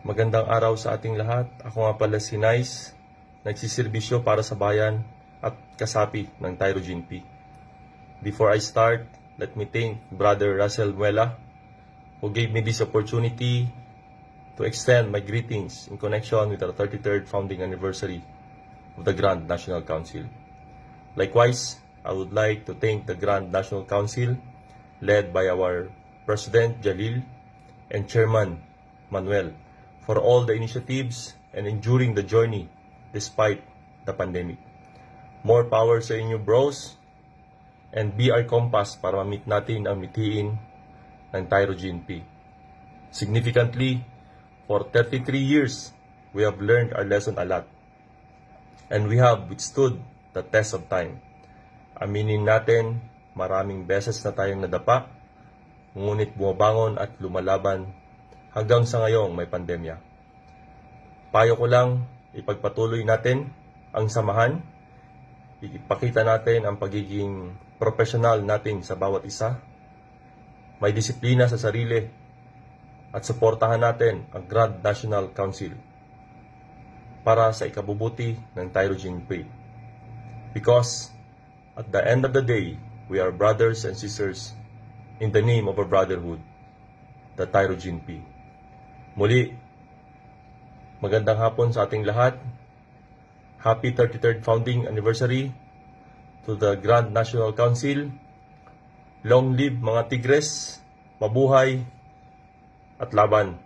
Magandang araw sa ating lahat. Ako nga pala si Nice, nagsiservisyo para sa bayan at kasapi ng Tyrogene P. Before I start, let me thank Brother Russell Muela who gave me this opportunity to extend my greetings in connection with the 33rd founding anniversary of the Grand National Council. Likewise, I would like to thank the Grand National Council led by our President Jalil and Chairman Manuel for all the initiatives and enduring the journey despite the pandemic. More power sa inyo, bros, and be our compass para ma-meet natin ang mithiin ng Tyrogene P. Significantly, for 33 years, we have learned our lesson a lot. And we have withstood the test of time. Aminin natin, maraming beses na tayong nadapa, ngunit bumabangon at lumalaban hanggang sa ngayong may pandemya. Payo ko lang, ipagpatuloy natin ang samahan, ipakita natin ang pagiging professional natin sa bawat isa, may disiplina sa sarili, at suportahan natin ang Grand National Council para sa ikabubuti ng Tyrogene P. Because at the end of the day, we are brothers and sisters in the name of our brotherhood, the Tyrogene P. Muli, magandang hapon sa ating lahat. Happy 33rd founding anniversary to the Grand National Council. Long live mga Tigres, mabuhay at laban.